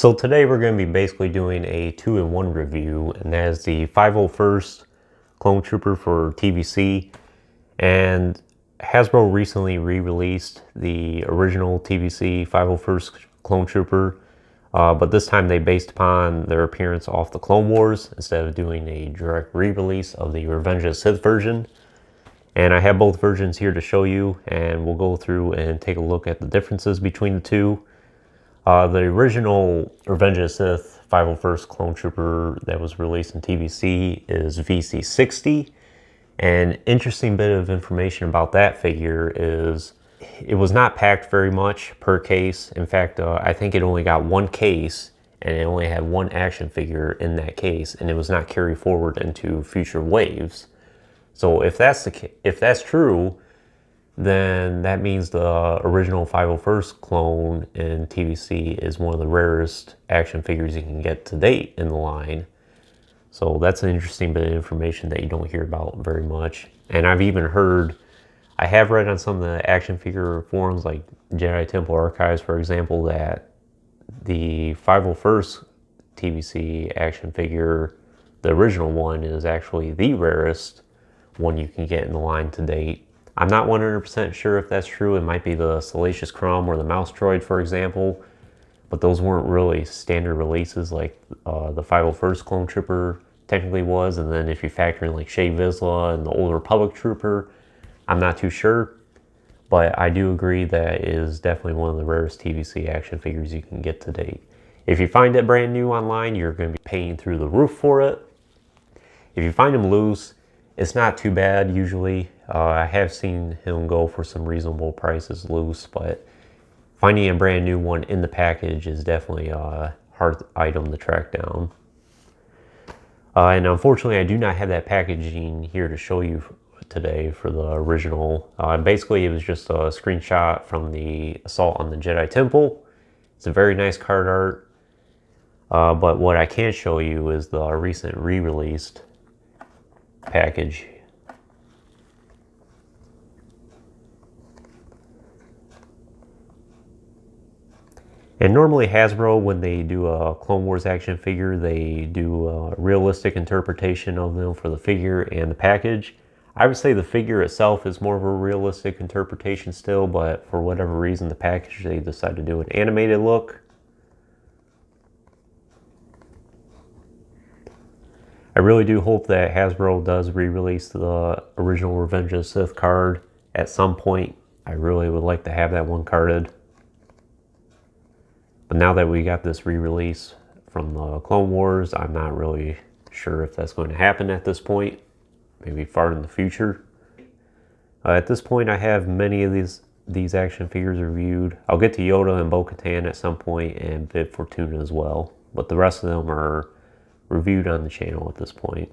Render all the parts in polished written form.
So today we're going to be basically doing a 2-in-1 review, and that is the 501st Clone Trooper for TVC. And Hasbro recently re-released the original TVC 501st Clone Trooper, but this time they based upon their appearance off the Clone Wars instead of doing a direct re-release of the Revenge of the Sith version. And I have both versions here to show you, and we'll go through and take a look at the differences between the two. The original Revenge of the Sith 501st Clone Trooper that was released in TVC is VC60. An interesting bit of information about that figure is it was not packed very much per case. In fact, I think it only got one case, and it only had one action figure in that case, and it was not carried forward into future waves. So if that's true, then that means the original 501st clone in TVC is one of the rarest action figures you can get to date in the line. So that's an interesting bit of information that you don't hear about very much. And I've even heard, I have read on some of the action figure forums like Jedi Temple Archives, for example, that the 501st TVC action figure, the original one, is actually the rarest one you can get in the line to date. I'm not 100% sure if that's true. It might be the Salacious Crumb or the Mouse Droid, for example, but those weren't really standard releases like the 501st Clone Trooper technically was. And then if you factor in like Shea Vizsla and the Old Republic Trooper, I'm not too sure, but I do agree that it is definitely one of the rarest TVC action figures you can get to date. If you find it brand new online, you're going to be paying through the roof for it. If you find them loose, it's not too bad usually. I have seen him go for some reasonable prices loose, but finding a brand new one in the package is definitely a hard item to track down. And unfortunately, I do not have that packaging here to show you today for the original. Basically, it was just a screenshot from the Assault on the Jedi Temple. It's a very nice card art, but what I can show you is the recent re-released package. And normally Hasbro, when they do a Clone Wars action figure, they do a realistic interpretation of them for the figure and the package. I would say the figure itself is more of a realistic interpretation still, but for whatever reason, the package, they decided to do an animated look. I really do hope that Hasbro does re-release the original Revenge of the Sith card at some point. I really would like to have that one carded. But now that we got this re-release from the Clone Wars, I'm not really sure if that's going to happen at this point. Maybe far in the future. At this point, I have many of these action figures reviewed. I'll get to Yoda and Bo-Katan at some point, and Bib Fortuna as well. But the rest of them are reviewed on the channel at this point.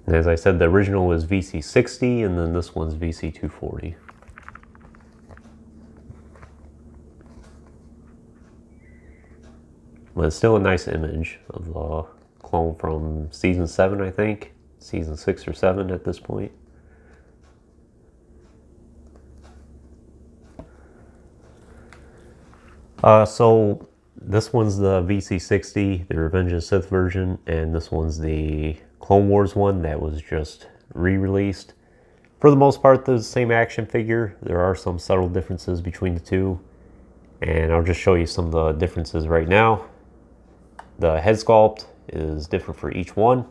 And as I said, the original was VC60, and then this one's VC240. But it's still a nice image of the clone from season 7, I think. Season 6 or 7 at this point. So this one's the VC60, the Revenge of the Sith version, and this one's the Clone Wars one that was just re-released. For the most part, the same action figure. There are some subtle differences between the two, and I'll just show you some of the differences right now. The head sculpt is different for each one.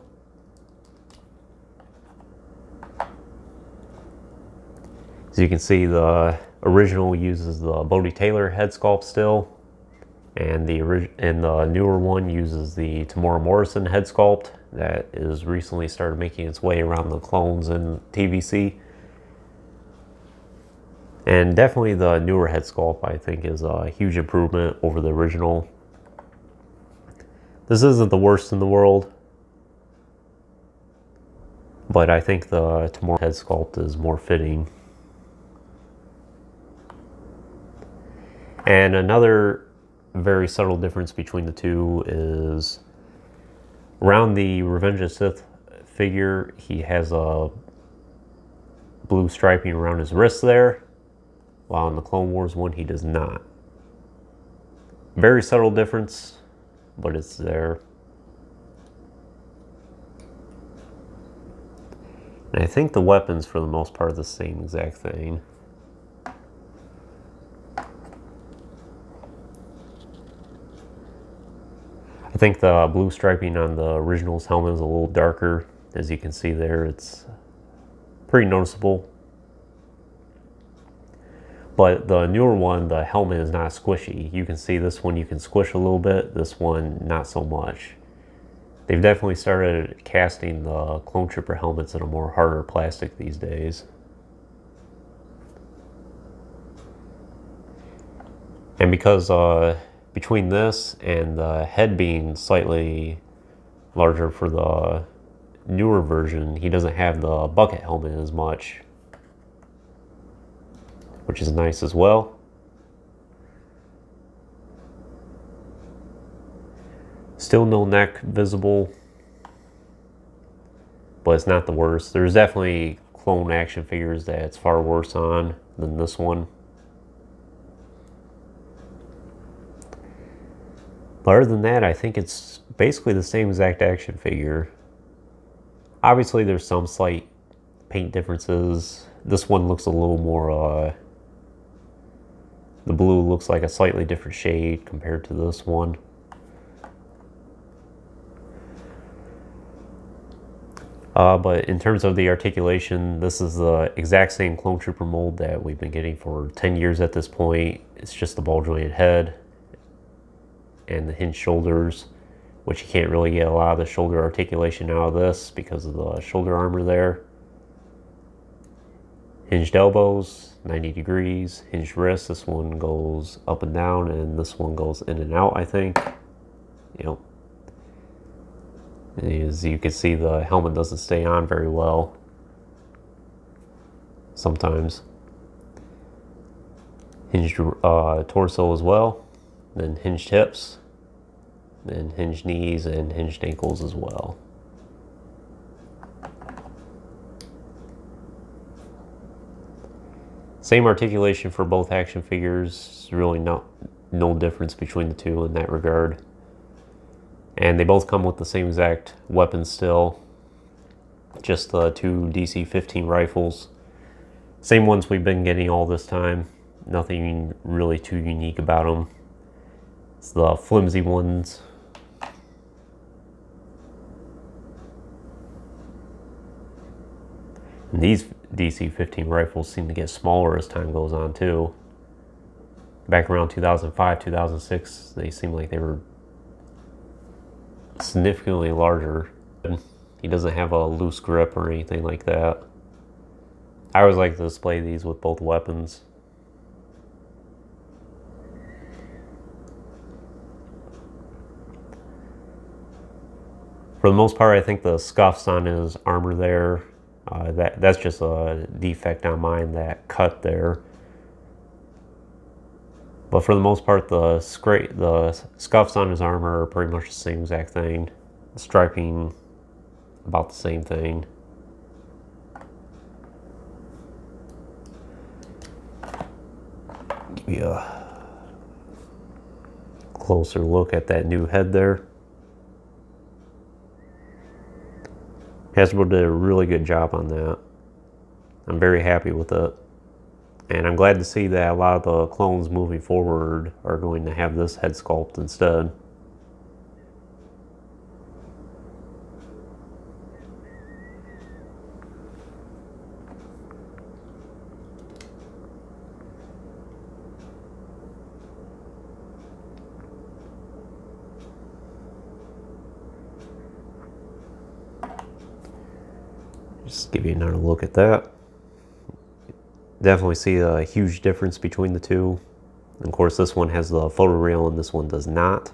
As you can see, the original uses the Bodhi Taylor head sculpt still, and the newer one uses the Tamora Morrison head sculpt that is recently started making its way around the clones in TVC. And definitely the newer head sculpt, I think, is a huge improvement over the original. This isn't the worst in the world, but I think the Tamora head sculpt is more fitting. And another very subtle difference between the two is around the Revenge of the Sith figure, he has a blue striping around his wrist there. while in the Clone Wars one he does not. Very subtle difference, but it's there. And I think the weapons for the most part are the same exact thing. I think the blue striping on the original's helmet is a little darker. As you can see there, it's pretty noticeable. But the newer one, the helmet is not squishy. You can see this one you can squish a little bit, this one not so much. They've definitely started casting the Clone Trooper helmets in a more harder plastic these days. And because between this and the head being slightly larger for the newer version, he doesn't have the bucket helmet as much, which is nice as well. Still no neck visible, but it's not the worst. There's definitely clone action figures that it's far worse on than this one. But other than that, I think it's basically the same exact action figure. Obviously, there's some slight paint differences. This one looks a little more, the blue looks like a slightly different shade compared to this one. But in terms of the articulation, this is the exact same Clone Trooper mold that we've been getting for 10 years at this point. It's just the ball jointed head and the hinged shoulders, which you can't really get a lot of the shoulder articulation out of this because of the shoulder armor there. Hinged elbows, 90 degrees. Hinged wrists, this one goes up and down, and this one goes in and out, I think. Yep. As you can see, the helmet doesn't stay on very well sometimes. Hinged torso as well, then hinged hips, then hinged knees and hinged ankles as well. Same articulation for both action figures. Really no difference between the two in that regard. And they both come with the same exact weapons still. Just the two DC-15 rifles. Same ones we've been getting all this time. Nothing really too unique about them. It's the flimsy ones. And these DC-15 rifles seem to get smaller as time goes on too. Back around 2005, 2006, they seemed like they were significantly larger. He doesn't have a loose grip or anything like that. I always like to display these with both weapons. For the most part, I think the scuffs on his armor there, that's just a defect on mine, that cut there. But for the most part, the scuffs on his armor are pretty much the same exact thing. The striping, about the same thing. Give you a closer look at that new head there. Hasbro did a really good job on that. I'm very happy with it. And I'm glad to see that a lot of the clones moving forward are going to have this head sculpt instead. Just give you another look at that. Definitely see a huge difference between the two. And of course, this one has the photoreal and this one does not.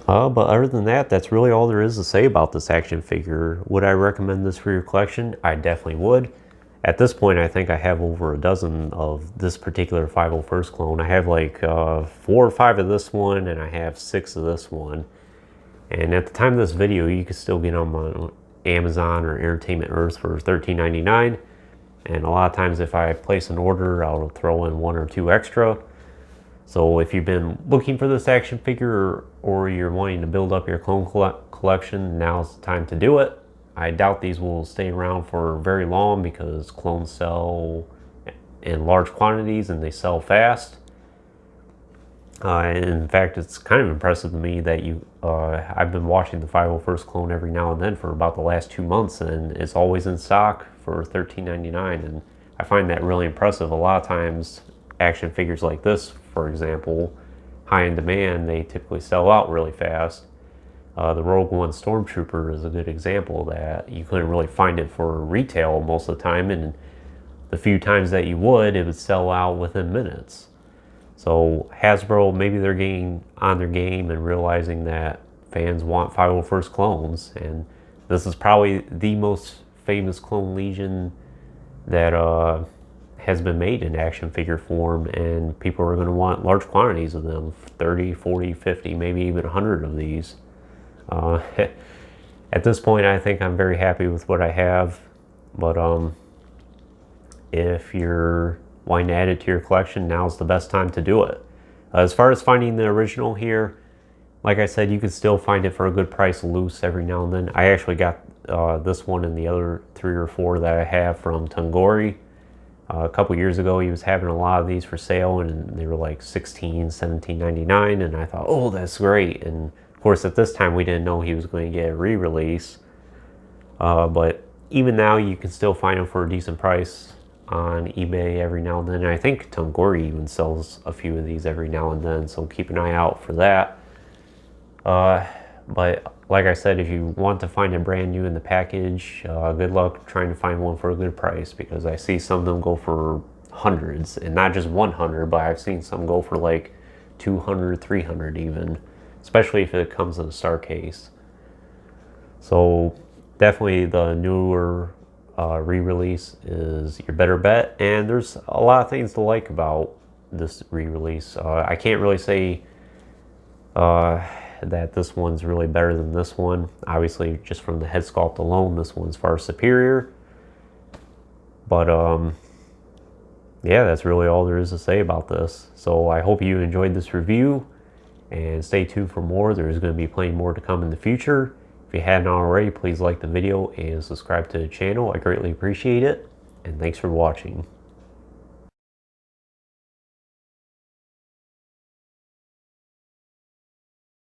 But other than that, that's really all there is to say about this action figure. Would I recommend this for your collection? I definitely would. At this point, I think I have over a dozen of this particular 501st clone. I have like 4 or 5 of this one, and I have 6 of this one. And at the time of this video, you can still get them on Amazon or Entertainment Earth for $13.99. And a lot of times if I place an order, I'll throw in 1 or 2 extra. So if you've been looking for this action figure, or you're wanting to build up your clone collection, now's the time to do it. I doubt these will stay around for very long because clones sell in large quantities and they sell fast. In fact, it's kind of impressive to me that I've been watching the 501st clone every now and then for about the last 2 months, and it's always in stock for $13.99, and I find that really impressive. A lot of times action figures like this, for example, high in demand, they typically sell out really fast. The Rogue One Stormtrooper is a good example of that. You couldn't really find it for retail most of the time, and the few times that you would, it would sell out within minutes. So Hasbro, maybe they're getting on their game and realizing that fans want 501st clones, and this is probably the most famous clone legion that has been made in action figure form, and people are going to want large quantities of them, 30, 40, 50, maybe even 100 of these. At this point, I think I'm very happy with what I have, but if you're wanting to add it to your collection, now's the best time to do it. As far as finding the original here, like I said, you can still find it for a good price loose every now and then. I actually got this one and the other 3 or 4 that I have from Tungori. A couple years ago, he was having a lot of these for sale, and they were like $16, $17.99, and I thought, oh, that's great. And of course, at this time, we didn't know he was going to get a re-release. But even now, you can still find them for a decent price on eBay every now and then. And I think Tungori even sells a few of these every now and then, so keep an eye out for that. But like I said, if you want to find it brand new in the package, good luck trying to find one for a good price, because I see some of them go for hundreds, and not just 100, but I've seen some go for like 200, 300 even, especially if it comes in a star case. So definitely the newer re-release is your better bet, and there's a lot of things to like about this re-release. I can't really say that this one's really better than this one. Obviously, just from the head sculpt alone, this one's far superior. But yeah, that's really all there is to say about this. So I hope you enjoyed this review, and stay tuned for more. There's going to be plenty more to come in the future. If you hadn't already, please like the video and subscribe to the channel. I greatly appreciate it, and thanks for watching.